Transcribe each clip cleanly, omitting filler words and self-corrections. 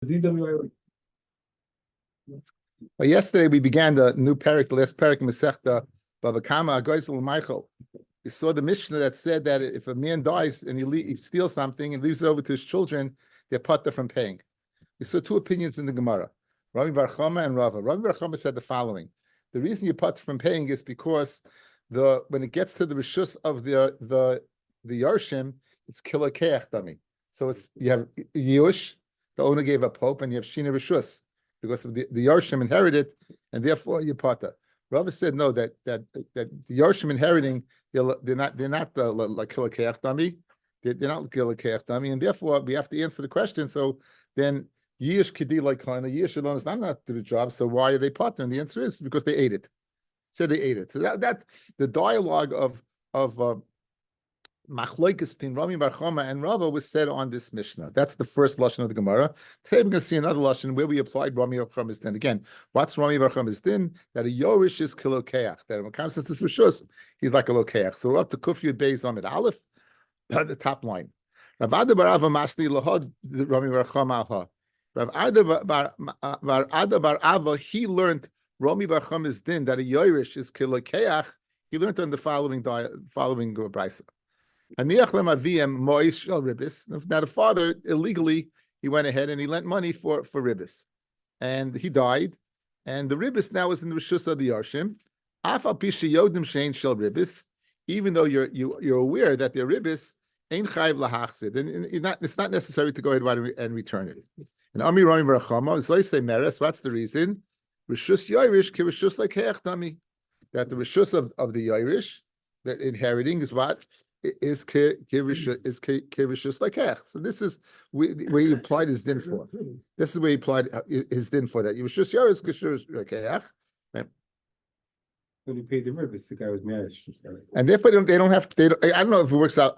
Well, yesterday we began the new parak, the last parak in Masechta Bava Kama Agoisel Michael. We saw the Mishnah that said that if a man dies and he steals something and leaves it over to his children, they're patur from paying. We saw two opinions in the Gemara, Rabbi Bar Chama and Rava. Rabbi Bar Chama said the following: the reason you're patur from paying is because when it gets to the rishus of the Yarshim, it's kilakeach dummy. So you have Yush, the owner gave a pope, and you have Shina Rishus, because of the Yarshim inherited, and therefore you patur. Rabbi said no, that the Yarshim inheriting, they're not like kilakeach dummy. They're not kilakeach dummy, and therefore we have to answer the question. So then Yish Kedi like Kana, Yish alone is not do the job. So why are they patur? And the answer is because they ate it. Said they ate it. So that the dialogue of Machlokes between Rami Bar Chama and Rava was said on this Mishnah. That's the first lashon of the Gemara. Today we're going to see another lashon where we applied Rami Bar Chama's din. Again, what's Rami Bar Chama's din? That a Yorish is kilokeach. That when it comes to this rishus, he's like a lokeach. So we're up to Kuf Yud Beis Amid Aleph, the top line. Rav Ada bar Ava Masni Lahad Rami Bar Chama ha. Rav Ada bar Ava, he learned Rami Bar Chama's din that a Yorish is kilokeach. He learned on the following brisa. Now the father illegally he went ahead and he lent money for ribbis, and he died, and the ribbis now is in the rishus of the Yarshim. Even though you're aware that they're ribbis, ain't chayv lahachzid, and it's not necessary to go ahead and return it. And Ami Rami Bar Chama, so I say meres. What's the reason? Rishus Yairish ki rishus like hechtami, that the rishus of the Yairish that inheriting is what is kirishus like hech. So this is where he applied his din for. This is where he applied his din for that. Rishus Yairish kirishus like hech. When he paid the ribbis, the guy was married. And therefore they don't have. I don't know if it works out.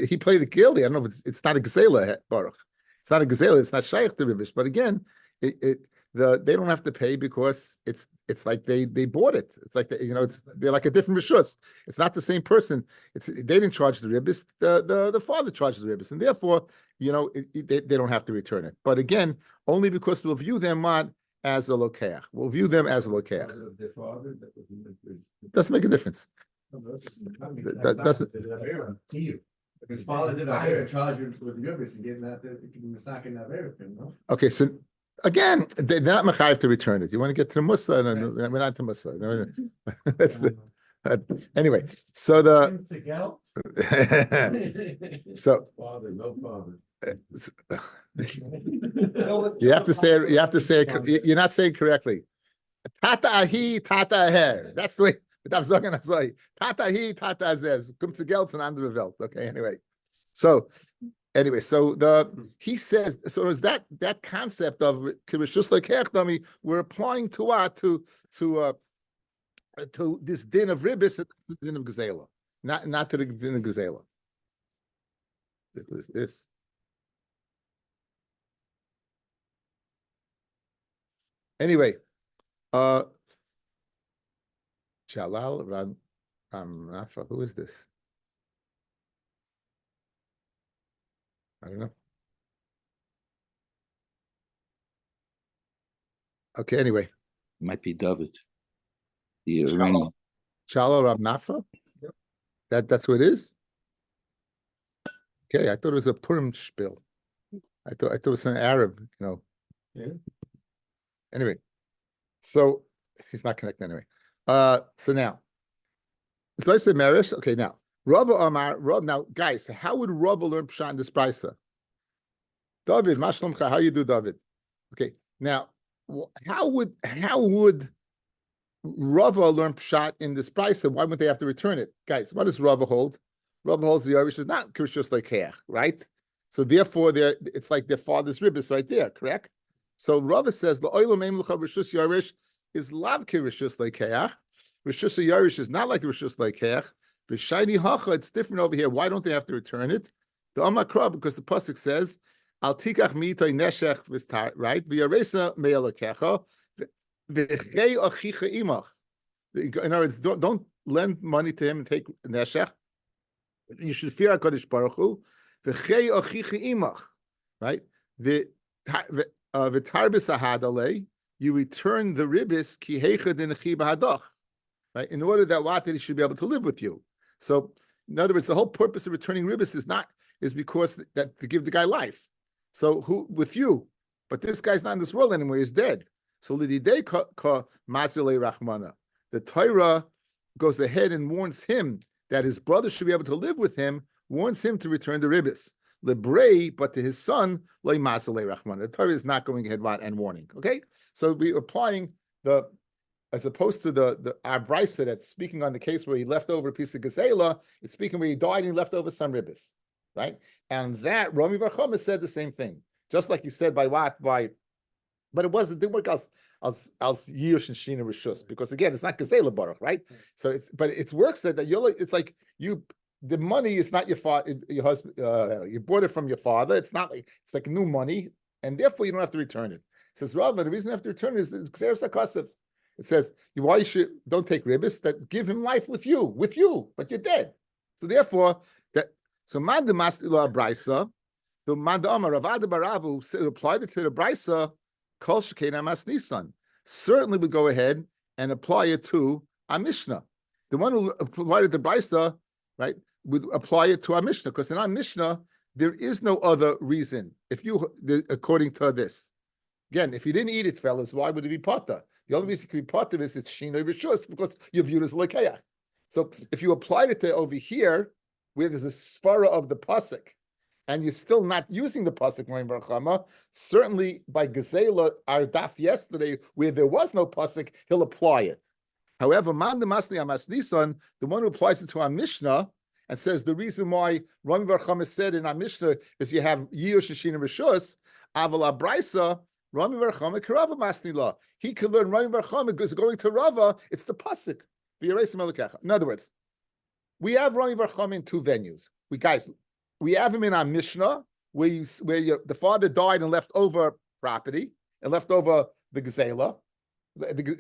He played it guilty. I don't know if it's not a gazela Baruch. It's not a gazela. It's not shaykh to ribbis. But again, they don't have to pay because it's like they bought it. It's like they're like a different rishus. It's not the same person. They didn't charge the ribbis. The father charged the ribbis, and therefore they don't have to return it. But again, only because we'll view them as a lokeach. We'll view them as a lokeach. Doesn't make a difference. That doesn't. If his father did a charge with the ribbis and getting that, the sack in that no? Okay, so again, they're not mechayiv to return it. You want to get to the Musa, and we're not to Musa. That's anyway. So so father, no father. You have to say it. You have to say it. You're not saying correctly. Tata ahi, tata aher. That's the way. Tata ahi, tata azez. Come to Geltz and under the Welt. Okay. So he says, so is that concept of kirishus like hechdami we're applying to what to this din of ribbis, the din of gazela, not to the din of gazela. What is this? Anyway, Jalal Ram Rafa, who is this? I don't know. Okay, anyway. Might be David. The Iranian. Jalal Ram Nafa? Yep. That's what it is? Okay, I thought it was a Purim spiel. I thought it was an Arab, Yeah. Anyway, so he's not connected anyway. So now, so I said Marish. Okay, now Rava Amar Rav. Now, guys, how would Rava learn Pshat in this brisa? David, Mashlomcha, how you do, David? Okay, now how would Rava learn Pshat in this brisa? Why wouldn't they have to return it, guys? What does Rava hold? Rava holds the Irish is not kirishus like hech, right? So therefore, it's like their father's ribbis right there, correct? So Rava says the oilam eim l'cha rishus yarish is lav kirishus leikeach. Rishus yarish is not like rishus leikeach. The shiny hacha, it's different over here. Why don't they have to return it? The amakra, because the pasuk says al tikach mitay neshech v'star, right? V'yaresa me'alakecha v'chei achicha imach. In other words, don't lend money to him and take neshech. You should fear HaKadosh Baruch Hu. V'chei achicha imach, right? v'tarbis ahadale, you return the ribis ki heichad in hadach, right? In order that what that he should be able to live with you. So, in other words, the whole purpose of returning ribis is because that to give the guy life. So who with you, but this guy's not in this world anymore. He's dead. So lididei ka mazilei rachmana. The Torah goes ahead and warns him that his brother should be able to live with him. Warns him to return the ribis. Lebrei, but to his son, loy mazilei rachmana. The Torah is not going ahead and warning. Okay, so we're applying as opposed to our brisa that's speaking on the case where he left over a piece of gazela, it's speaking where he died and he left over some ribis, right? And that Rami Bar Chama said the same thing, just like he said but it didn't work as Yush and Shina Rishus, because again, it's not gazela baruch, right? So it works that you're like, it's like the money is not your father, your husband, you bought it from your father. It's not like it's like new money, and therefore you don't have to return it. Says Rabbi, the reason you have to return it is Xeris HaKasav. It says, why you should don't take ribis that give him life with you, but you're dead. So therefore, man the Masila Brisa, the man the Amar Ravada Baravu applied it to the Brisa, Kol Shekena Mas Nisan. Certainly would go ahead and apply it to our Mishnah. The one who applied it to Brisa, right, would apply it to our Mishnah, because in our Mishnah, there is no other reason. According to this. Again, if you didn't eat it, fellas, why would it be pata? The only reason it could be part of this is Shino Rishus, because you're viewed as Lekeach. So if you applied it to over here, where there's a svara of the pasuk, and you're still not using the pasuk, certainly by Gazela, our daf yesterday, where there was no pasuk, he'll apply it. However, Man the Masli Amas Nisan, the one who applies it to our Mishnah, and says the reason why Rami Bar Chama said in our Mishnah is you have Yush and Shina Rishus, Avala Brisa, Rami Bar Chama Karava Masnila. He could learn Rami Bar Chama because going to Rava, it's the pasuk. In other words, we have Rami Bar Chama in two venues. We have him in our Mishnah where the father died and left over property and left over the gazela.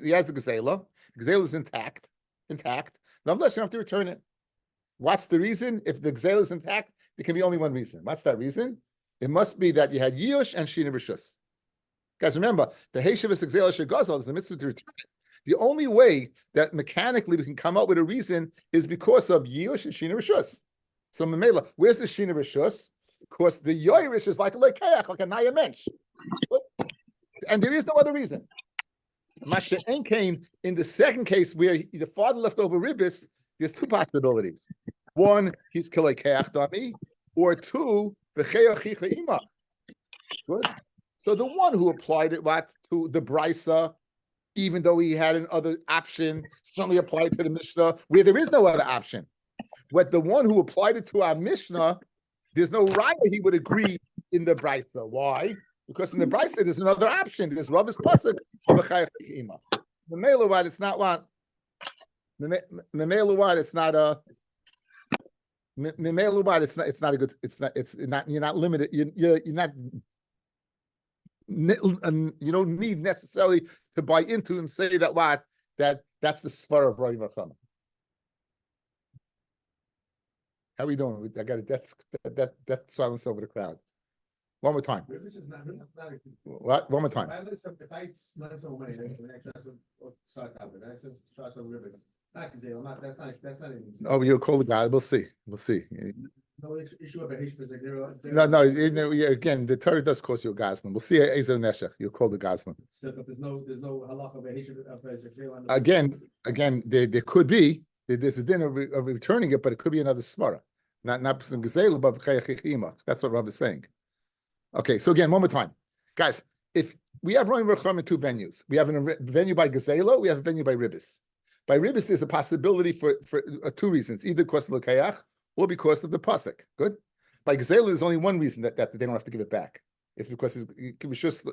He has the gazela. The gazela is intact. Nonetheless, you don't have to return it. What's the reason? If the gazela is intact, there can be only one reason. What's that reason? It must be that you had Yush and Shina Rishus. Guys, remember, the Heishavas Gazela Shegazal is the mitzvah to return it. The only way that mechanically we can come up with a reason is because of Yush and Shina Rishus. So, Mamela, where's the Shina Rishus? Because the Yoirish is like a Lekeach, like a Naya Mensch. And there is no other reason. Masha Enkain, in the second case where the father left over ribis, there's two possibilities. One, he's Lekeach Dami, or two, V'cheach Ima. Good. So the one who applied it to the Brisa, even though he had another option, certainly applied to the Mishnah, where there is no other option. But the one who applied it to our Mishnah, there's no right that he would agree in the Brisa. Why? Because in the Brisa, there's another option. There's Rabbis Pasuk of V'chayach Ima. The Meluad, it's not what? The Meluad, it's not a. It's not a good. It's not. You're not limited. You're not. You don't need necessarily to buy into and say that's the svar of Rabbi Chama. How are we doing? I got that silence over the crowd. One more time. What? One more time. If I let some money, start out with. I said start some rivers. Not gazelle. That's not even. Oh, you'll call the guy. We'll see. No issue of a Hishbaz. No. Again, the Torah does cause you a Gazlan. We'll see Ezer Neshech. You'll call the Gazlan. So, but there's no halach of a Hishbaz. Again, there could be. There's a din of returning it, but it could be another svara. Not some gazela, but chayachima. That's what Rav is saying. Okay, so again, one more time, guys. If we have Roim Recham in two venues, we have a venue by gazela, we have a venue by ribis. By ribis, there's a possibility for two reasons: either because of the kayach or because of the pasuk. Good. By gazela, there's only one reason that they don't have to give it back. It's because it's just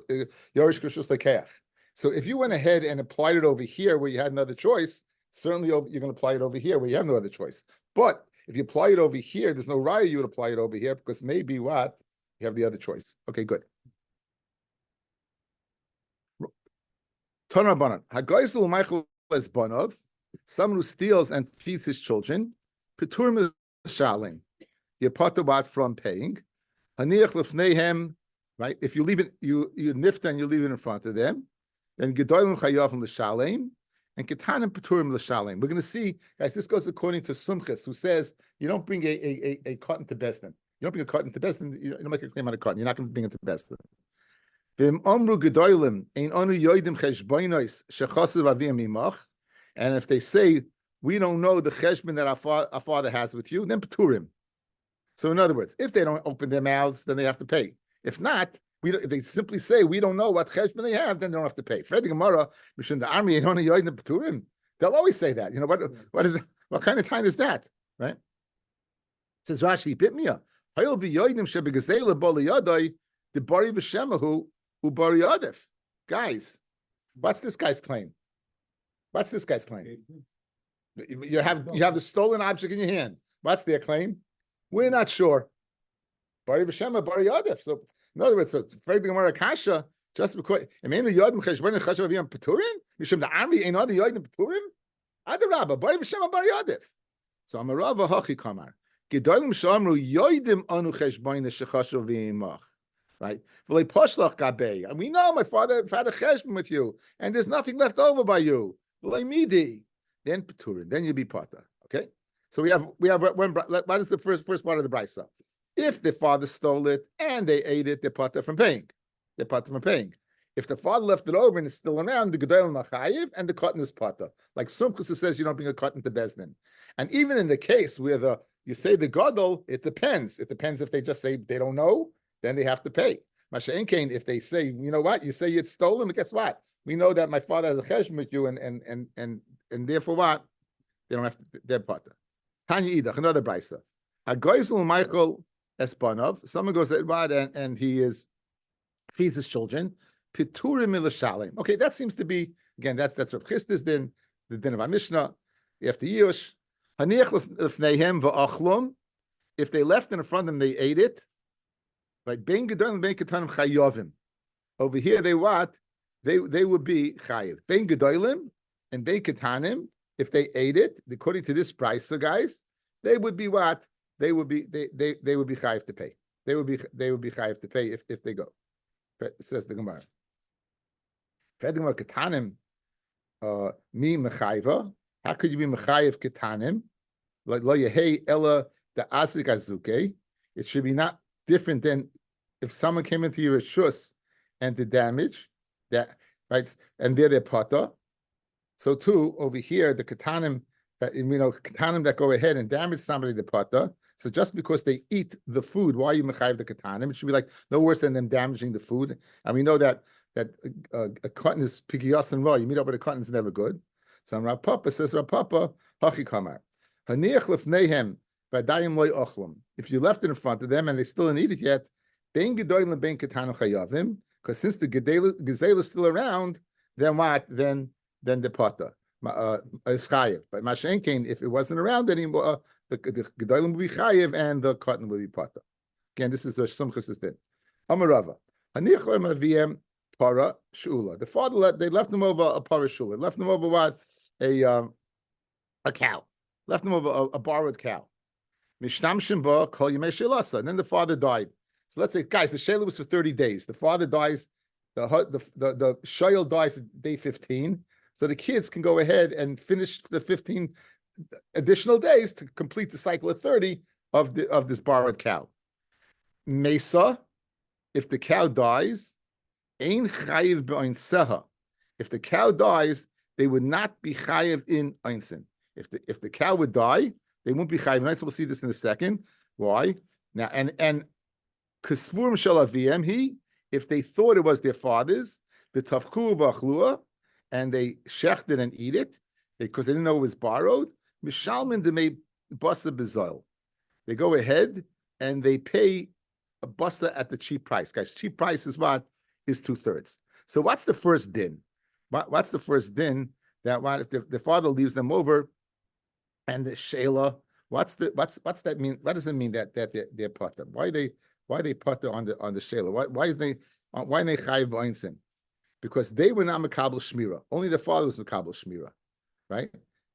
yorish kishus lekayach. So if you went ahead and applied it over here where you had another choice, certainly you're going to apply it over here where you have no other choice. But if you apply it over here, there's no raya you would apply it over here because maybe what? You have the other choice. Okay, good. Tanrabanan. Hagaisul Michael is banov, someone who steals and feeds his children. Petur mishalim. You're part from paying. Haniach lefneihem right? If you leave it, you nifta and you leave it in front of them, then gedolim chayavim l'shalem and ketanim peturim l'shalem. We're going to see, guys. This goes according to Sumchis, who says you don't bring a cotton to Besdin. You don't bring a cotton to Besdin. You don't make a claim on a cotton. You're not going to bring it to Besdin. And if they say we don't know the cheshbon that our father has with you, then peturim. So in other words, if they don't open their mouths, then they have to pay. If not, if they simply say we don't know what cheshbon they have, then they don't have to pay. Fred Gemara, the army ain't only yoid peturim. They'll always say that. You know what kind of time is that, right? It says Rashi, Bitmiya. Hayol v'yoidim shebegazela boliyadai the bari v'shemahu ubari adif. Guys, what's this guy's claim? What's this guy's claim? You have the stolen object in your hand. What's their claim? We're not sure. Bari v'shema bari adif. So in other words, so Frag the Gemara Kasha, just because Emenu Yodim Cheshbon Chashav Yom Peturim, Mishum the army ain't other Yodim Peturim. Adarabba Bari v'shema bari adif. So Amarava Hachi Kamar. Gedolim Shamru Yodim Anu Cheshbon Shechashav V'imach. Right? And we know my father had a cheshbon with you, and there's nothing left over by you. Then peturin, then you'll be potter. Okay? So we have one. What is the first part of the brisa? If the father stole it and they ate it, they're potter from paying. They're potter from paying. If the father left it over and it's still around, the gedol machayiv and the cotton is potter. Like Sumchus who says you don't bring a cotton to Bezdin. And even in the case where you say the gadol, it depends. It depends if they just say they don't know. Then they have to pay. Masha'enkein, if they say, you know what, you say it's stolen, but guess what? We know that my father has a cheshbon with you, and therefore what? They don't have to, they're potter. Tanya Idach, another brisa. Hagoyzel Michael Espanov, someone goes at what, and he feeds his children. Piturim ilashalim. Okay, that seems to be, again, that's Rav Chisda's din, the din of our Mishnah. After Yush. Haniach lefneihem va'achlum. If they left in front of them, they ate it. Like bein gedolim bein ketanim chayovim. Over here, they what? They would be chayiv. Bein gedolim and bein ketanim. If they ate it, according to this price, so guys, they would be what? They would be chayiv to pay. They would be chayiv to pay if they go. It says the Gemara. Gemara ketanim mi mechayiva. How could you be mechayiv ketanim? Like lo yehei ella the asik azuke. It should be not different than if someone came into your shus and did damage, that right, and they're potter. So too over here, the katanim that go ahead and damage somebody, the potter. So just because they eat the food, why are you mechayiv the katanim? It should be like no worse than them damaging the food. And we know that a cotton is pigiyas and raw. You meet up with a cotton is never good. So Rav Papa says, Rav Papa hachi kamar haniach lefneihem. If you left it in front of them and they still didn't eat it yet, because since the gazelle is still around, then what? Then the potter is chayiv. But mashenkein, if it wasn't around anymore, the gedolim will be chayiv and the cotton will be potter. Again, this is a Sumchus din. Amarava hanichlam aviem para shula. The father they left them over a para shula. Left them over what? A cow. Left them over a borrowed cow. And then the father died. So let's say, guys, the shayla was for 30 days. The father dies, the shayl dies at day 15. So the kids can go ahead and finish the 15 additional days to complete the cycle of 30 of this borrowed cow. Mesa, if the cow dies, ein chayiv be'oin seha. If the cow dies, they would not be chayiv in einsin. If the cow would die, they won't be chayiv. So we'll see this in a second. Why? Now, and kasvurim shel aviem if they thought it was their father's, the tafchu v'achlua, and they shechted and eat it because they didn't know it was borrowed. Mishalmin demei basa bezoil. They go ahead and they pay a basa at the cheap price. Guys, cheap price is what? Is 2/3. So what's the first din? What's the first din that if the father leaves them over? And the shayla, what's that mean? What does it mean that they're potter? Why they potter on the shayla? Why are they chayiv einsin? Because they were not makabel shmira. Only the father was makabel shmira, right?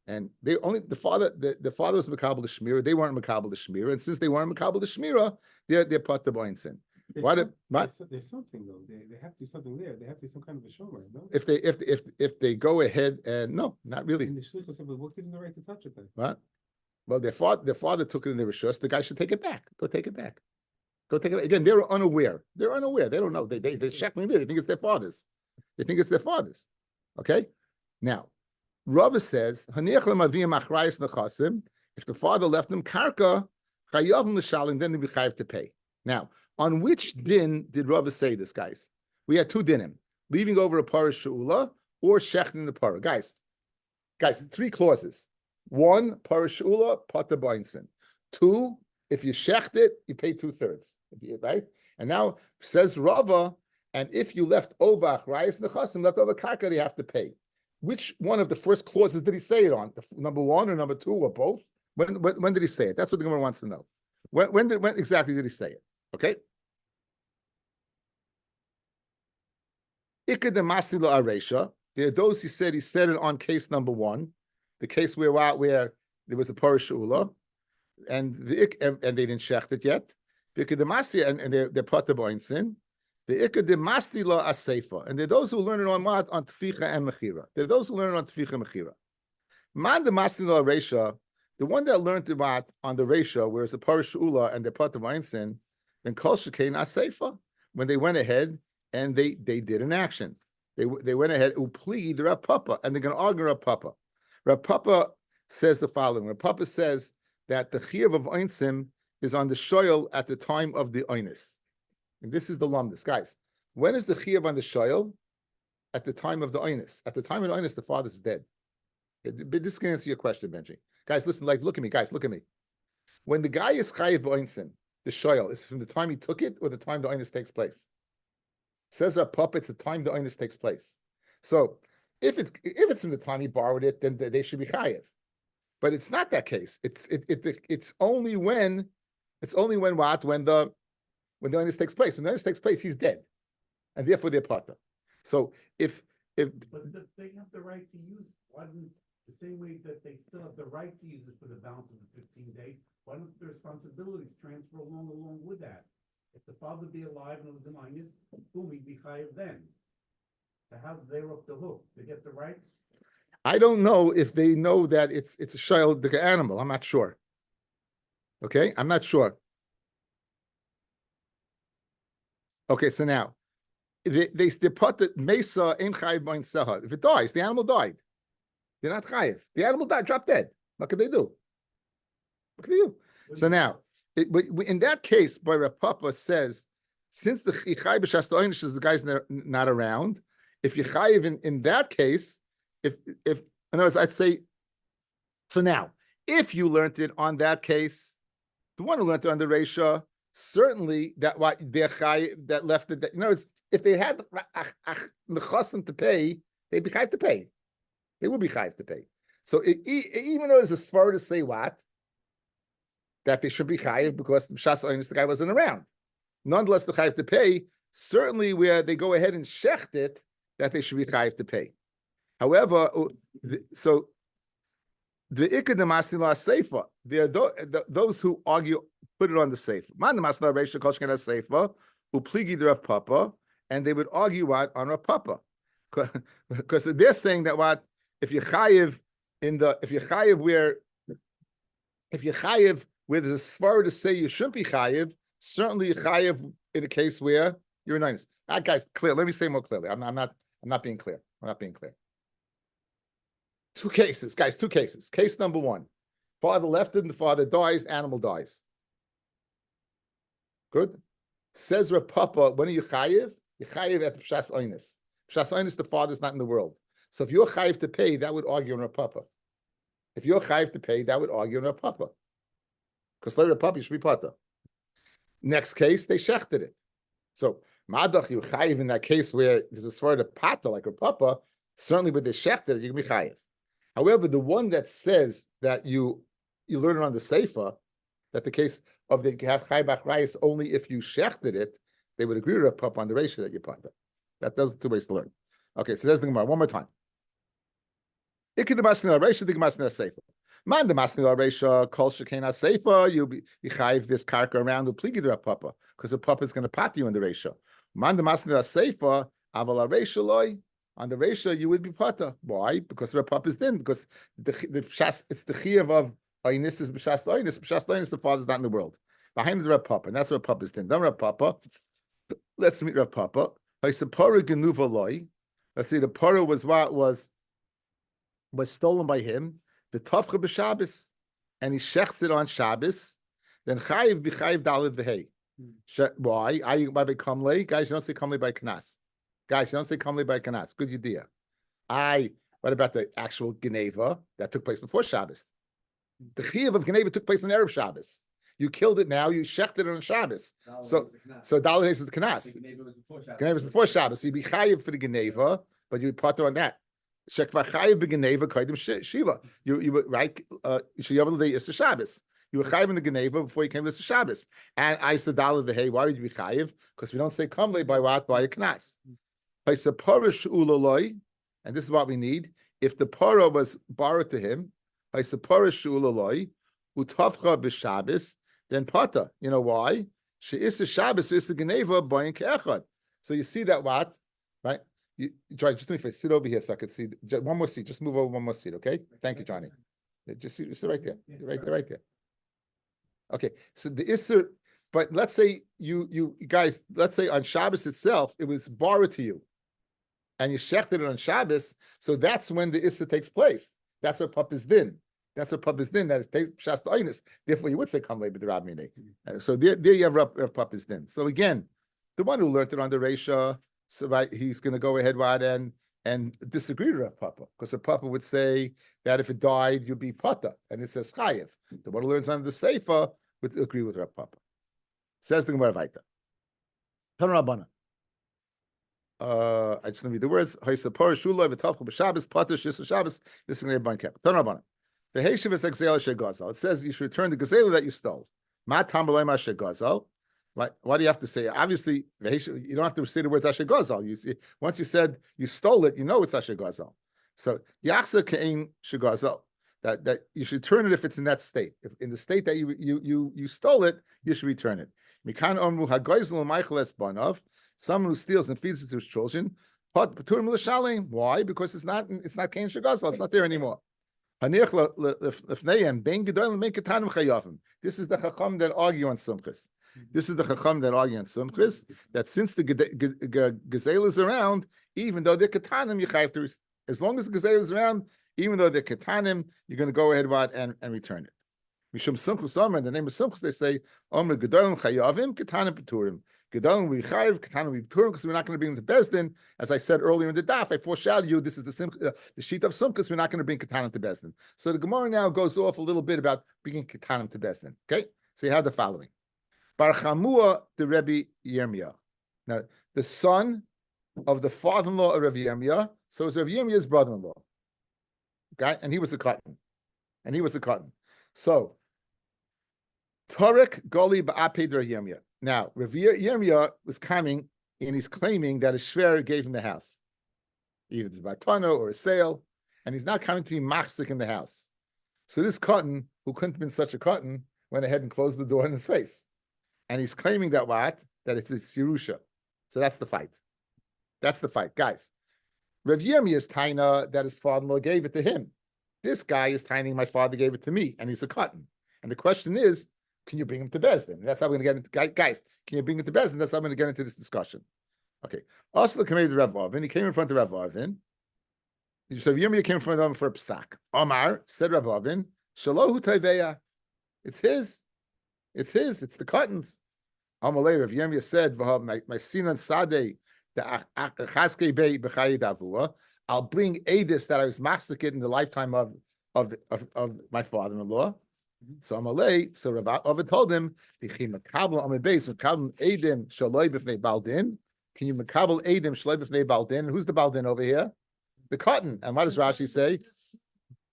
And the father was makabel shmira. They weren't makabel shmira, and since they weren't makabel shmira, they're potter einsin. Why did what? There's something though. They have to do something there. They have to do some kind of a shomer, no? If they go ahead and no, not really. And the shlichus of it, what gives them the right to touch it then? What? Well, their father took it in the rishus. The guy should take it back. Go take it back. Go take it back. Again, they're unaware. They're unaware. They don't know. They're checking it. They think it's their father's. They think it's their father's. Okay? Now, Rava says, if the father left them karka, chayavim l'shalim, then they be chayav to pay. Now, on which din did Rava say this, guys? We had two dinim: leaving over a parah she'ula or shechting the parah. Guys, three clauses. One, parah she'ula, pata b'insin. Two, if you shecht it, you pay 2/3. Right? And now says Rava, and if you left over achrayis nechasim, left over karka, you have to pay. Which one of the first clauses did he say it on? Number one or number two or both? When did he say it? That's what the Gemara wants to know. When exactly did he say it? Okay. Ikad masila aresha. There are those he said it on case number one, the case where there was a parah she'ula, and they didn't shecht it yet. Ikad masila and they're pata b'insin. The ikad masila aseifa, and there are those who learn it on what? On tficha and mechira. There are those who learn it on tficha and mechira. Man the masila aresha. The one that learned about on the ratio, where it's a parah she'ula and the pata b'insin, then kol shekein aseifa, when they went ahead and they did an action. They went ahead upligi the Rav Papa, and they're going to argue Rav Papa. Rav Papa says the following. Rav Papa says that the chiyuv of einsim is on the shoyel at the time of the einis. And this is the lumdus, guys. When is the chiyuv on the shoyel? At the time of the einis. At the time of the einis, the father's dead. This can answer your question, Benji. Guys, listen, look at me. Guys, look at me. When the guy is chayiv b'einsin, the shoyel is from the time he took it or the time the einis takes place. Says Rav Papa, it's the time the einis takes place. So if it's from the time he borrowed it, then they should be chayiv. But it's not that case. It's only when what? When the einis takes place. When the einis takes place, he's dead, and therefore they're pata. So if But they have the right to use it. Why don't, the same way that they still have the right to use it for the balance of the 15 days, why don't the responsibilities transfer along with that? If the father be alive and it was in Inus, boom, he'd be chayav then. So how's they're off the hook? They get the rights? I don't know if they know that it's a shayl the animal. I'm not sure. Okay, I'm not sure. Okay, so now they put the mesa in chayiv b'in seha. If it dies, the animal died. They're not chayiv. The animal died, dropped dead. What could they do? What could they do? So now, in that case, by Rav Papa says, since the chayiv b'shas ha'inish is the guy's not around, if you chayiv in that case, if in other words, I'd say, so now, if you learned it on that case, the one who learned it on the Reisha, certainly that what their chayiv that left it. In other words, if they had nechasim to pay, they'd be chayiv to pay. They would be chayiv to pay. So even though there's a svara to say what, that they should be chayiv because the b'shas ha'inus the guy wasn't around. Nonetheless, the chayiv to pay, certainly where they go ahead and shecht it, that they should be chayiv to pay. However, so the ikad masila seifa, there are those who argue, put it on the seifa. Man the masila reisha kol sheken seifa upligi the Rav Papa, and they would argue what on Rav Papa, because they're saying that what if you chayiv where there's a svara to say you shouldn't be chayiv, certainly you chayiv in a case where you're in Inus. Guys, clear. Let me say more clearly. I'm not being clear. I'm not being clear. Two cases, guys. Two cases. Case number one: father left it, and the father dies. Animal dies. Good. Says Rav Papa, when are you chayiv? You chayiv at b'shas ha'inus. B'shas ha'inus, the father's not in the world. So if you're chayiv to pay, that would argue on Rav Papa. If you're chayiv to pay, that would argue on Rav Papa. Because later Rav Papa, you should be pata. Next case, they shechted it. So madach you chayiv in that case where there's a svara to pata like Rav Papa. Certainly with the shechted, you can be chayiv. However, the one that says that you learn it on the seifa, that the case of the have chayiv achrayis only if you shechted it, they would agree with Rav Papa on the ratio that you pata. Those are two ways to learn. Okay, so there's the Gemara one more time. Man the masni Reisha kol shekena seifa. You chayiv this karka around the pligi the papa because the papa is going to pat you in the Reisha. Man the masni seifa aval Reisha loy. On the Reisha you would be pata. Why? Because the papa is din. Because the shas it's the chiyuv of Ainis is b'shas Ainis. B'shas Ainis the father's not in the world. Behind is Rav Papa, and that's Rav Papa's din. Then Rav Papa. Let's meet Rav Papa. Let's see, the para was what was stolen by him. The tafcha b'Shabbos, and he shechts it on Shabbos. Then chayiv b'chayiv dalid v'hei. Why? Why they come late? Guys, you don't say come late by kanas. Guys, you don't say come late by kanas. Good idea. What about the actual Geneva that took place before Shabbos? The chiyuv of Geneva took place on Erev Shabbos. You killed it now, you shechted it on Shabbos. So Daled is the Knas. Geneva was before Shabbos. So you'd be chayiv for the Geneva, but you'd potter on that. Shekva chayiv b'Geneva kaidim shiva. You were right. Shayav l'day is Shabbos. You were chayiv in the Geneva before you came to the Shabbos. And I said Daled v'hei. Why would you be chayiv? Because we don't say kamle by what? By a Knas. By separish ulaloi, and this is what we need. If the para was borrowed to him, by separish ulaloi, utavcha b'Shabbos. Then pata, you know why? She is a Shabbos, is a Geneva, boyin ke'echad. So you see that what, right? Johnny, just do me a favor, sit over here so I can see. One more seat, just move over one more seat, okay? Thank you, Johnny. Just sit right there, right there. Okay, so the Isser, but let's say you guys, let's say on Shabbos itself, it was borrowed to you, and you shechted it on Shabbos, so that's when the Isser takes place. That's what Pap is din. That's what Pap is din. That is Shas Ainis. Therefore, you would say come late with the Rab Mine. So there you have Rav Pap is din. So again, the one who learned it on the Reisha, so right, he's going to go ahead and disagree with Rav Papa, because Rav Papa would say that if it died, you'd be pata, and it says chayiv. The one who learns under the Seifa would agree with Rav Papa. Says the Gemara Vaita. Tan Rabbana. I just read the words. Haisapor shulay v'tavchu b'Shabbos pata shis Shabbos. This is going to be bankep. Tan Rabbana. The Heishiv is exela shegazal. It says you should return the gazela that you stole. Ma tambalei ma shegazal. What do you have to say? Obviously, you don't have to say the words ashegazal. You see, once you said you stole it, you know it's ashegazal. So yachsa kein shegazal. That you should return it if it's in that state. If in the state that you stole it, you should return it. Mikan omru hagoyzel meicheles banav. Someone who steals and feeds it to his children. Why? Because it's not kein shegazal. It's not there anymore. This is the Chacham that argue on Sumchis. That since the Gazelle is around, even though they're Katanim, you have to, as long as the Gazelle is around, even though they're Katanim, you're going to go ahead and return it. Mishum Sumchus Omer, in the name of Sumchus, they say, Omer Gedolim Chayavim, Katanim Peturim. Gedolim we chayiv, Katanim we Peturim, because we're not going to bring them to Bezdin. As I said earlier in the Daf, I foreshadowed you, this is the sheet of Sumchus, we're not going to bring Katanim to Bezdin. So the Gemara now goes off a little bit about bringing Katanim to Bezdin. Okay? So you have the following. Bar Chamua the Rebbe Yirmiyah. Now, the son of the father-in-law of Rebbe Yirmiyah, so it's Rebbe Yirmiyah's brother-in-law. Okay? And he was a cotton. So, Tarek Goli Ba'aped Rebbe Yirmiyah. Now, Rebbe Yirmiyah was coming and he's claiming that a shver gave him the house. Either it's a batano or a sale, and he's not coming to be machzik in the house. So this cotton, who couldn't have been such a cotton, went ahead and closed the door in his face. And he's claiming that what? That it's Yerusha. So that's the fight. Guys. Rav Yirmiyah's taina that his father-in-law gave it to him. This guy is taining my father gave it to me, and he's a cotton. And the question is, can you bring him to Bezdin? And that's how we're going to get into, guys, can you bring him to Bezdin? That's how I'm going to get into this discussion. Okay. Also, the committee to Rav Avin, he came in front of Rav Avin. So Yirmiyah came in front of him for a psak. Omar said Rav Avin, Shalohu Taiveya. It's his. It's the cottons. Amalei Rav Yirmiyah said, my sinan sadeh, the achaske bei b'chayid avua. I'll bring edis that I was machzik in the lifetime of my father-in-law. So Amalei, so Rav Avin told him, can you makabel edim shaloi b'fnei baldin? Who's the baldin over here? The cotton. And what does Rashi say?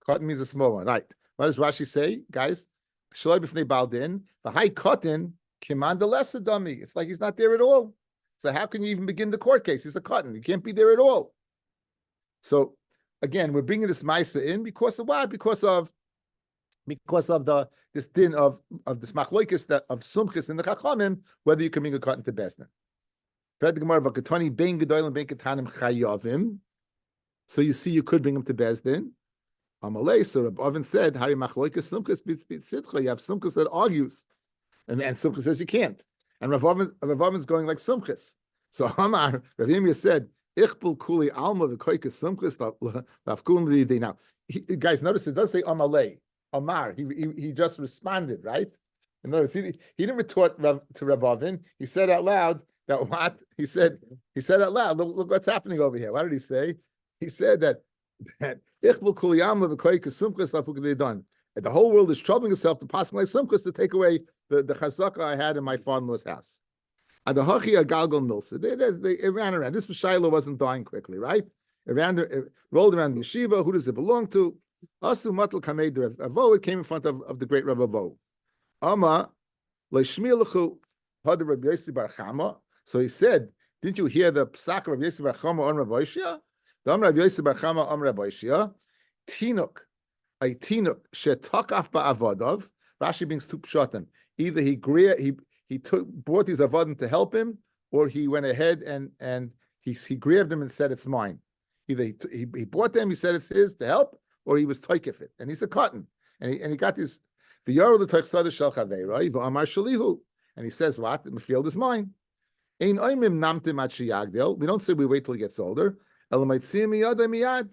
Cotton means a small one, right? What does Rashi say, guys? Shaloi b'fnei baldin, the high cotton, kiman lesser dummy. It's like he's not there at all. So how can you even begin the court case? He's a cotton. He can't be there at all. So again, we're bringing this Maisa in because of what? Because of because of this din of this machloikis that of sumchis in the chachamim, whether you can bring a cotton to Bezdin. So you see, you could bring him to Bezdin. Amalei, so Rabbi Oven said, "Hari machloikas sumchis b'tzitcha." You have sumchis that argues, and sumchis says you can't. And Rav Oven's going like sumchis. So Amar Rav Yirmiyah said, "Ichbul kuli alma v'koikas sumchis lafkun l'yidei." Now, guys, notice it does say Amalei. Amar. He just responded, right? In other words, he didn't retort to Rav Oven. He said out loud that what he said out loud. Look what's happening over here. What did he say? He said that the whole world is troubling itself to pass like sumchus to take away the chazaka I had in my father-in-law's house. And the hachi a galgal milsa. It ran around. This Shiloh wasn't dying quickly, right? It rolled around the yeshiva. Who does it belong to? Asu matal kamei de Avo. It came in front of the great Rabbi Avo. Ama leishmilachu had Rabbi Yossi bar Chama. So he said, "Didn't you hear the psak of Rabbi Yossi bar Chama on Rabbi Yossi? The Rabbi Yossi bar Chama on Rabbi Yossi. Tinuk, a tinuk shetakaf ba'avadav." Rashi brings two pshatim. Either he brought his avodim to help him, or he went ahead and he grabbed them and said it's mine. Either he bought them, he said it's his to help, or he was toikif it, and he's a cotton, and he got this v'yaru l'toichsada shel chaveiroi v'amar shalihu, and he says what? The field is mine. Ein oimim namtim ad sheyagdil. We don't say we wait till he gets older. Elamaitzim miyad miyad.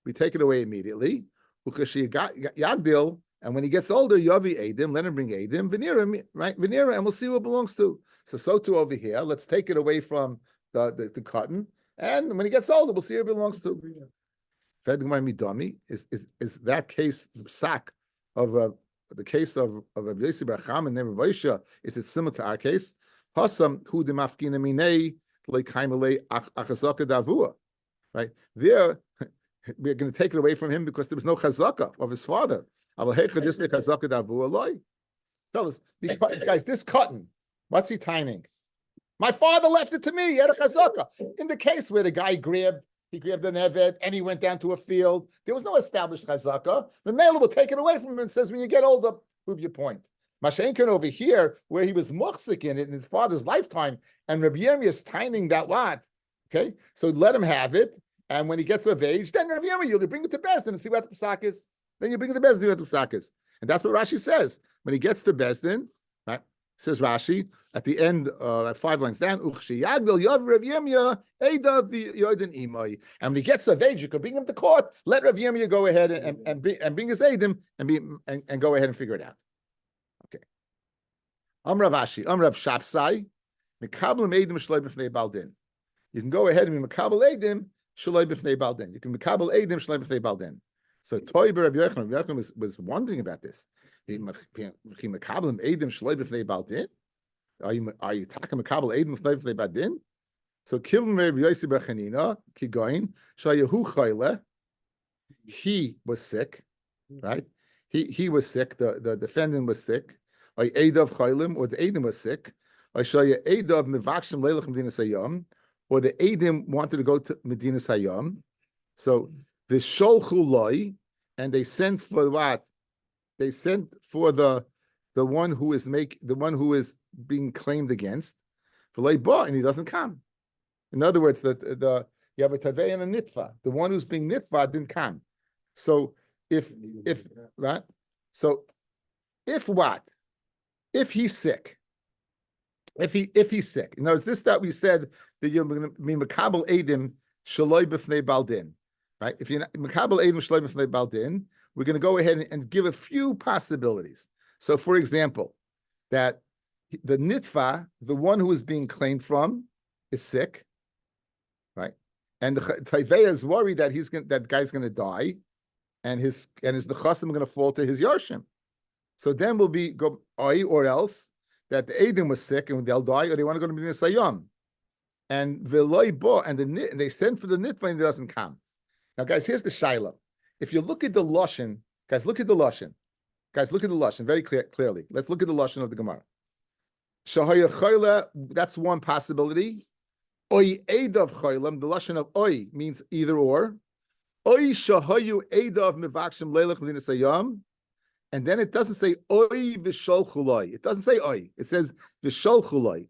We take it away immediately. Ukashi yagdil, and when he gets older, yavi edim. Let him bring edim. Venera, right? Venera, and we'll see who it belongs to. So too over here. Let's take it away from the cotton, and when he gets older, we'll see who it belongs to. Is that case the psak of the case of Rabbi Yossi bar Chama and Rabbi Yossi? Is it similar to our case? Hasam hu demafkina minei leikaimele achazaka davua. Right there, we're going to take it away from him because there was no chazaka of his father. Tell us, guys, this cotton, what's he tying? My father left it to me. He had a chazaka. In the case where the guy grabbed an eved and he went down to a field, there was no established chazaka. The male will take it away from him and says, when you get older, prove your point. Mashenkin over here, where he was muhsik in it in his father's lifetime, and Rabbi Yirmiyah is tying that what? Okay, so let him have it, and when he gets of age, then Rabbi Yirmiyah, you'll bring it to Bezdin and see what the psak is. Then you bring it to Bezdin and see what the psak is. And that's what Rashi says. When he gets to Bezdin, right, says Rashi, at the end, 5 lines down, and when he gets of age, you can bring him to court, let Rabbi Yirmiyah go ahead and bring his Eidim and go ahead and figure it out. Okay. Rav Ashi, Rav Shapsai, Mekabel Eidim Shloi B'fnei Baldin. You can go ahead and be Mekabel Eidim Shloi B'fnei Baldin. You can Mekabel Eidim Shloi B'fnei Baldin. So Toiber Rabbi Yochanan was wondering about this. Are you talking Mekabel Eidim B'fnei Baldin? So Kilm Rabbi Yossi bar Chanina Kigoin Shayahu Chayle. He was sick, right? He was sick. The defendant was sick. Or Eidav Chaylim, or the Eidim was sick. Or Shaya Eidav Mevakshim Leilach Medina Sayyam, or the Eidim wanted to go to Medina Sayyam. So the Sholchu Loi, and they sent for what? They sent for the one who is being claimed against. For Leiba, and he doesn't come. In other words, you have a Tavei and a Nitva. The one who's being Nitva didn't come. So if right, so if what? If he's sick, if he's sick. In other words, this that we said that you're going to be Mekabel Eidim Shaloi B'fnei Baldin, right? If you're Mekabel Eidim Shaloi B'fnei Baldin, we're going to go ahead and give a few possibilities. So, for example, that the Nitva, the one who is being claimed from, is sick, right? And the Tavei is worried that that guy's going to die, and his nechasim are going to fall to his yarshim. So then we'll be go or else that the Eidim was sick and they'll die, or they want to go to Medina Sayyam. And they send for the Nitva and it doesn't come. Now, guys, here's the Shaila. If you look at the Lashon, guys, look at the Lashon very clearly. Let's look at the Lashon of the Gemara. Shahaya Chayla, that's one possibility. Oy Eidav Chaylam, the Lashon of Oy means either or. Oy Shahayu Eidav Mevakshim Leilach Medina Sayyam. and then it doesn't say oi v'shol chuloi. It doesn't say oi. It says v'shol chuloi.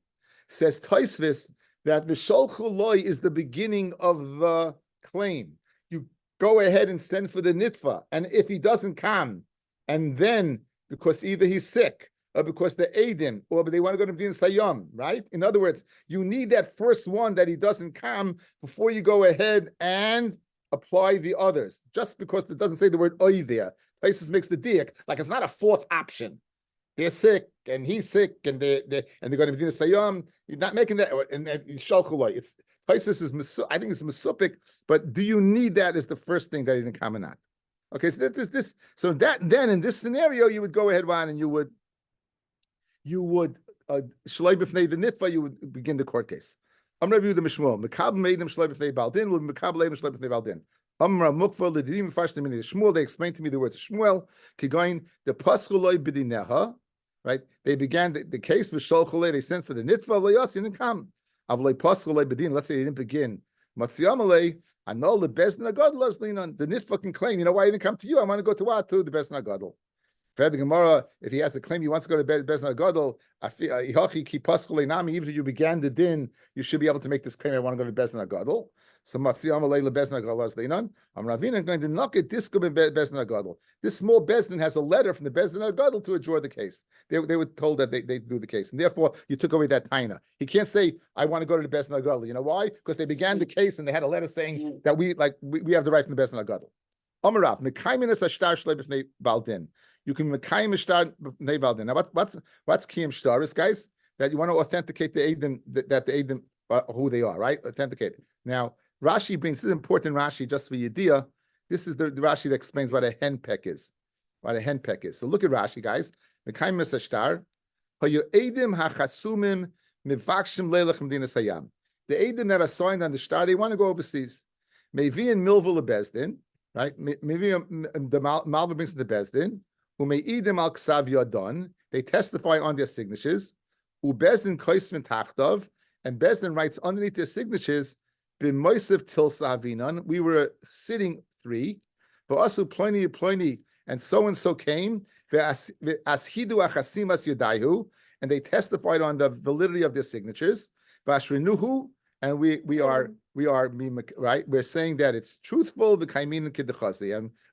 Says Tosfos that v'shol chuloi is the beginning of the claim. You go ahead and send for the nitva, and if he doesn't come, and then because either he's sick or because they aid him, or they want to go to Medina Sayyam, right? In other words, you need that first one that he doesn't come before you go ahead and apply the others. Just because it doesn't say the word oy there, Tosfos makes the diak like it's not a fourth option. They're sick and he's sick and they're going to Medina Sayyam. You're not making that. And shalchuloi. It's Tosfos is I think it's masupik, but do you need that as the first thing that he didn't come or not? Okay, so this. So that then in this scenario, you would go ahead, Ron, and you would shloi b'fnei the nitva. You would begin the court case. I'm going to review the mishmol. Mekab made them shloi b'fnei baldin. Will mekab leim shloi b'fnei baldin. Amra mukfa l'didim fashtem in the Shmuel. They explained to me the words of Shmuel. Kigoin the paschuloi b'dineha. Right? They began the case with sholchulei. They sent to the nitva. Loyas didn't come. Avlei paschulei b'din. Let's say they didn't begin. Matziyamalei. I know the bezdin agadol lean on the nitva can claim. You know why I didn't come to you? I want to go to what? To the bezdin agadol. For the Gemara, if he has a claim, he wants to go to bezdin agadol. Even if you began the din, you should be able to make this claim. I want to go to bezdin agadol. So Matziyama Leila Bezdin Agadol Leinon. I'm Ravina going to knock it. This Bezdin Agadol. This small Bezdin has a letter from the Bezdin Agadol to adjourn the case. They were told that they do the case, and therefore you took away that taina. He can't say I want to go to the Bezdin Agadol. You know why? Because they began the case and they had a letter saying that we have the right from the Bezdin Agadol. Amarav Mekaymin es ashtar shlei b'fnei baldin. You can Mekayim ashtar b'fnei baldin. Now what's kiyum shtaris, guys? That you want to authenticate the Eidim that the Eidim who they are, right? Authenticate it. Now. Rashi brings this is important. Rashi just for Yediyah. This is the Rashi that explains what a henpeck is. What a henpeck is. So look at Rashi, guys. Mekayim mesashtar. Hayu edim hachasumim mivakshim leilach medina sayam. The edim that are signed on the star, they want to go overseas. Maybe in milvul bezdin, right? Maybe the malva brings the bezdin. Umei edim al ksav yadon. They testify on their signatures. Ubezdin koisvin tachtav, and bezdin writes underneath their signatures. We were sitting three, for us who pliny, and so came, and they testified on the validity of their signatures. And we are right. We're saying that it's truthful. And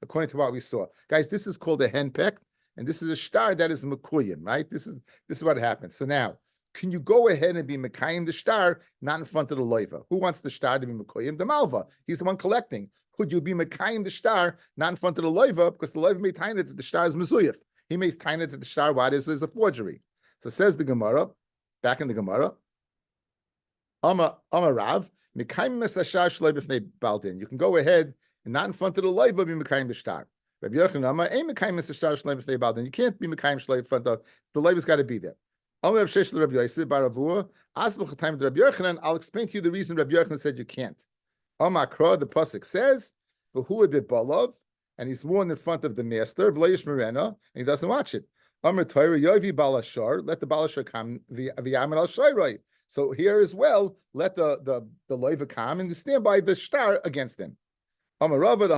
according to what we saw, guys, this is called a henpeck, and this is a shtar that is mekuyim, right? This is what happens. So now. Can you go ahead and be Mekayim the star, not in front of the loiva? Who wants the star to be Mekayim? The malva. He's the one collecting. Could you be Mekayim the star, not in front of the loiva? Because the loiva may tiny that the star is mezuyif. He may tiny that the star what is a forgery. So says the Gemara, back in the Gemara, Rav, Mekayim mesashar shloi b'fnei baldin. You can go ahead and not in front of the loiva be Mekayim the star. Rabbi Yochanan Amar, ain't Mekayim mesashar shloi b'fnei baldin. You can't be Mekayim shloi in front of the loiva's got to be there. I'll explain to you the reason Rabbi Yochanan said you can't. The pasuk says, and he's worn in front of the master, and he doesn't watch it. Let the balashar come. So here as well, let the loiva come and stand by the star against him. And even if the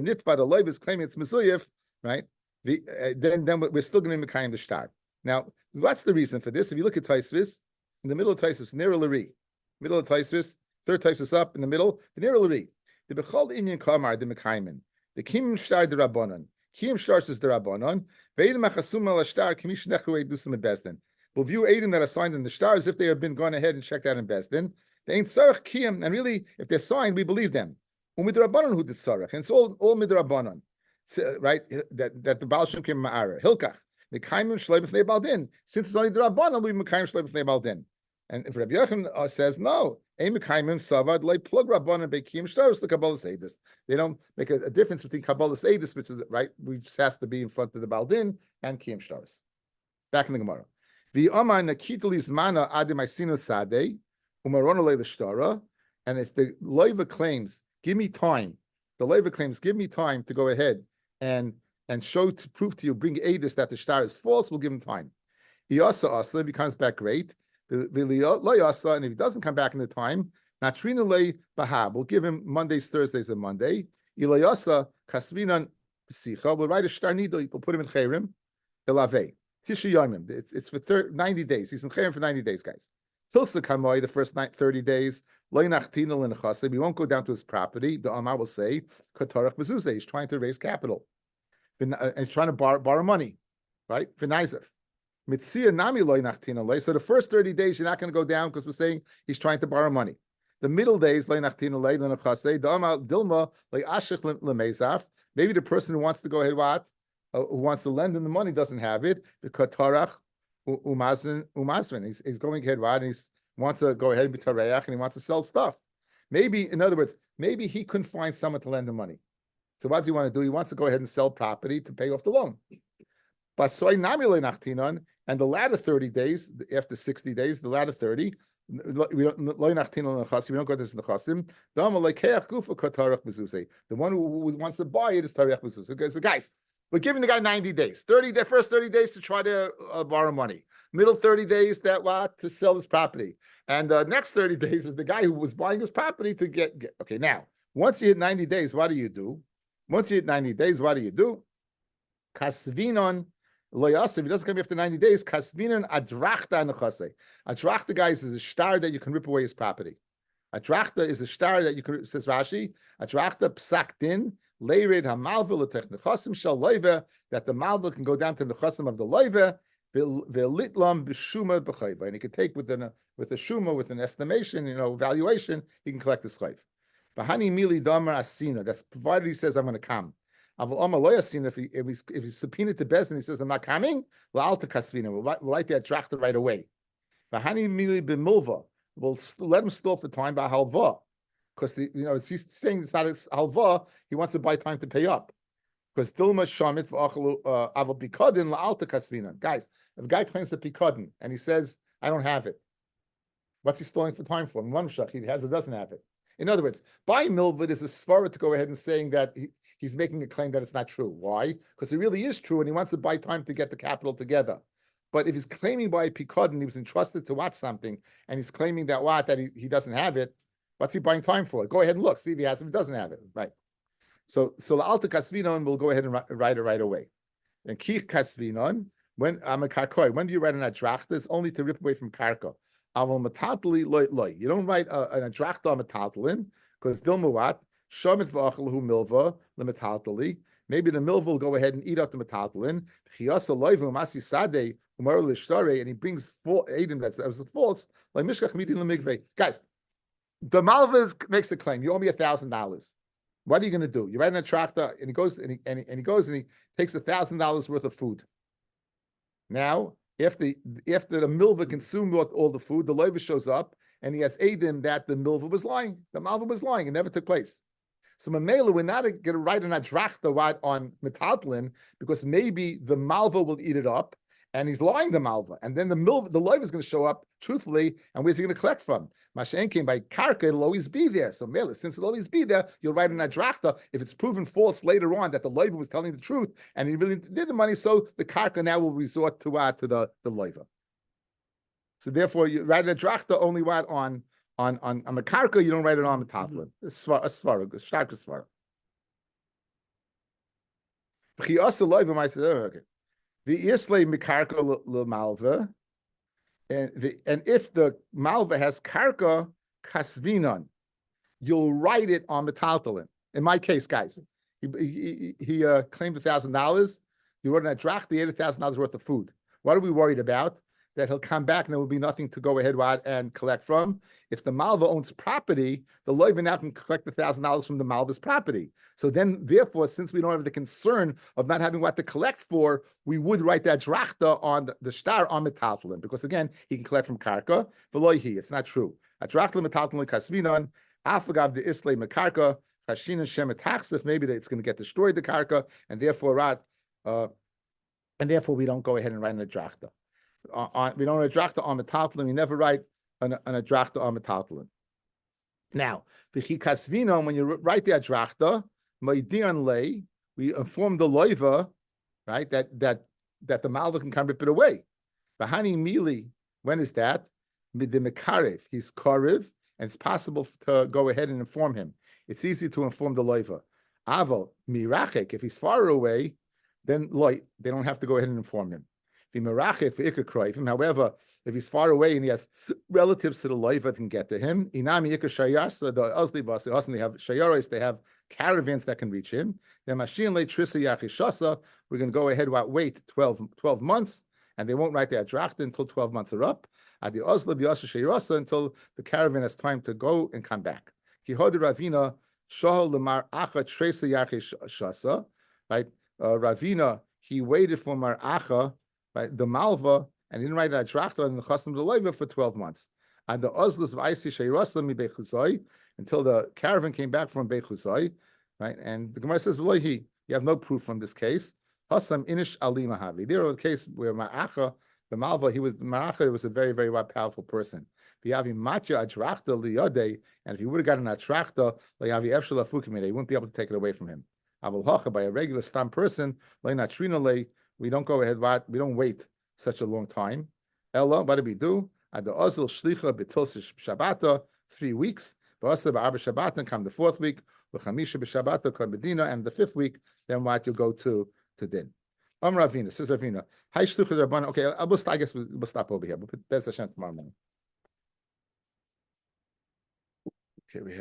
nitva, the loiva is claiming it's mezuyif, right? Then we're still going to be Mekayim the star. Now, what's the reason for this? If you look at Tosfos, in the middle of Tosfos, near Lari, middle of Tosfos, third Tosfos up in the middle, the near Lari, the Bechol Inyan Kamar, the Mekayim, the Kim Shtar the Rabbanon, Kim Shtar says the Rabbanon, Ve'edim Achasum al Shtar, Kimish Nechruei Dusam and Bezdin. We'll view Eidim that are signed in the star as if they have been gone ahead and checked out in Bezdin. They ain't Sarach Kiyam, and really, if they're signed, we believe them. Umid Rabbanon who did Sarach, and it's all Mid Rabbanon. Right, that the Baal Shem came ma'ara Hilkach Mekayim shloi b'fnei baldin. Since it's only the Rabbanon, we Mekayim shloi b'fnei baldin. And if Rabbi Yochanan says no, ein Mekayim savad like plug Rabbanon bekim shtaros the Kabbalah Seidus. They don't make a difference between Kabbalah Seidus, which is right. We just has to be in front of the baldin and kiyum shtaros. Back in the Gemara, v'yomar nakituli zmana adim aisinu sadei umaron le l'shtara. And if the loiva claims, give me time. The loiva claims, give me time to go ahead and prove to you, bring Adis that the star is false, we'll give him time. Asa, if he comes back, great. And if he doesn't come back in the time, Natrina lei bahab, we'll give him Mondays, Thursdays, and Monday. Ilayasa kasvinan psicha. We'll write a shtar nido. We'll put him in chayrim. Elave. Tisha yomim. It's for 90 days. He's in chayrim for 90 days, guys. Tilsa kamoy, the first 30 days. Lo nachtina l'nechase. We won't go down to his property. The Amar will say katarach mezuzah. He's trying to raise capital. And he's trying to borrow money, right? V'naizef. Mitzia nami loy nachtina loy. So the first 30 days you're not going to go down because we're saying he's trying to borrow money. The middle days loy nachtina loy l'nechase. Da'amal dilma loy ashich l'meizaf. Maybe the person who wants to go ahead who wants to lend him the money doesn't have it. The katarach umazvin. He's going ahead and he wants to go ahead and be tareach and he wants to sell stuff. Maybe, in other words, maybe he couldn't find someone to lend him money. So what does he want to do? He wants to go ahead and sell property to pay off the loan. But and the latter 30 days, after 60 days, the latter 30, we don't go to this nechasim. The one who wants to buy it is tarech mezuzah. Okay, so guys, we're giving the guy 90 days. The first 30 days to try to borrow money. Middle 30 days to sell his property. And the next 30 days is the guy who was buying his property to get. Okay, now, once you hit 90 days, what do you do? Kasvinon loyas. If he doesn't come after 90 days, kasvinon adrachta nechase. Adrachta, guys, is a shtar that you can rip away his property. Adrachta is a shtar that you can, says Rashi. Adrachta psak din leirid hamalva l'tech nechasim shel loive, that the malva can go down to the nechasim of the loive ve'litlam b'shuma b'chayva, and he can take with a shuma, with an estimation, valuation, he can collect his chayv. Bahani mili damar asina. That's provided he says I'm going to come. If he's subpoenaed to Bezdin, he says I'm not coming. La'alta kasvina. We'll write that drachta right away. Bahani mili b'milva. We'll let him stall for time by halva, because he's saying it's not his halva. He wants to buy time to pay up. Because dilma shamit v'achalu aval pikadin la'alta kasvina. Guys, if a guy claims the pikadin and he says I don't have it, what's he stalling for time for? One shach, he has or doesn't have it. In other words, by milvad is a svara to go ahead and saying that he's making a claim that it's not true. Why? Because it really is true, and he wants to buy time to get the capital together. But if he's claiming by pikadon, he was entrusted to watch something, and he's claiming that he doesn't have it, what's he buying time for? Go ahead and look, see if he has it, if he doesn't have it, right? So la'alta kasvinon, we'll go ahead and write it right away. And ki kasvinon, when I'm a karkoi, when do you write an adrachta? It's only to rip away from karka. Aval matatli loy. You don't write an adrachta on matatlin, because dilmuat shamit v'achalahu milva lematatli. Maybe the milva will go ahead and eat up the matatlin. Chiyasa loyvu masi sadeh umar lishtare, and he brings eidim that was false. Like mishkach midin lemigvei. Guys, the malva makes a claim. You owe me $1,000. What are you going to do? You write an adrachta, and he goes and he takes $1,000 worth of food. Now, after the milva consumed all the food, the loiva shows up and he has eidim that the milva was lying. The malva was lying. It never took place. So Mamela, we're not going to write an adrachta on metatlin, because maybe the malva will eat it up and he's lying the malva, and then the loiva is going to show up truthfully, and where's he going to collect from? Mashen came by karka, it'll always be there. So Mela, since it'll always be there, you'll write an adrachta if it's proven false later on that the loiva was telling the truth and he really did the money. So the karka now will resort to the loiva. So therefore, you write an adrachta only on a karka. You don't write it on the tatlin. A svara, a stark svara. Okay. The islay mikarka malva. And if the malva has karka kasvinon, you'll write it on metaltalin. In my case, guys, he claimed $1,000. You wrote an adrachta, he had $1,000 worth of food. What are we worried about? That he'll come back and there will be nothing to go ahead and collect from. If the malva owns property, the loiva now can collect $1,000 from the malva's property. So then, therefore, since we don't have the concern of not having what to collect for, we would write that drachta on the shtar on metaltalin, because again, he can collect from karka. V'loihi, it's not true. Adrachta metaltalin kasvinon afagav the islay mekarka chashin shemet taxif. Maybe it's going to get destroyed, the karka, and therefore we don't go ahead and write an adrachta. We don't write adrachta on metaltalin. We never write an adrachta on metaltalin. Now, v'chi kasvinon, when you write the adrachta, ma'dian lei, we inform the loiva, right, that the malva can come rip it away. V'hani mili, when is that? Mid the mekarev, he's karev, and it's possible to go ahead and inform him. It's easy to inform the loiva. Aval mirachik, if he's far away, then loy, they don't have to go ahead and inform him. If he mirachik for ikakroivim, however, if he's far away and he has relatives to the loiva that can get to him, inami ikashayarsa, the Osli Vasi, they have shayaros, they have caravans that can reach him. Then Mashin le Trisa Yachishasa, we're going to go ahead and wait 12 months, and they won't write their draft until 12 months are up. Adi Osli Vyasa Shayarasa, until the caravan has time to go and come back. Kihod Ravina Shahal Lemar Acha Tresa Yachishasa, right? Ravina, he waited for Mar Acha, right? The Malva, and he didn't write that drachta and the chasam de loiva for 12 months. And the Oslis of Aisi Sheirasa mi Bechuzai, until the caravan came back from Bechuzai, right? And the Gemara says, you have no proof from this case. Hasam inish ali mahavi. There was a case where Ma'acha, the Malva, Ma'acha was a very, very powerful person. V'yavi matya adrachta liyodei, and if he would have gotten a trachta, layavi efshel afukim, they wouldn't be able to take it away from him. Avol hacha, by a regular stam person, leinatrina le, we don't go ahead, we don't wait such a long time. Ella, what do we do? At the Ozil Shlicha Betil Shabbata, 3 weeks. Ba'asa Ba'arba Shabbata, come the 4th week. L'chamisha B'Shabbata, come Medina, and the 5th week, then what you go to Din. Ravina, says Ravina. Hi Shlucha Rabban. Okay, I guess we'll stop over here. But there's a Hashem tomorrow morning. Okay, we have.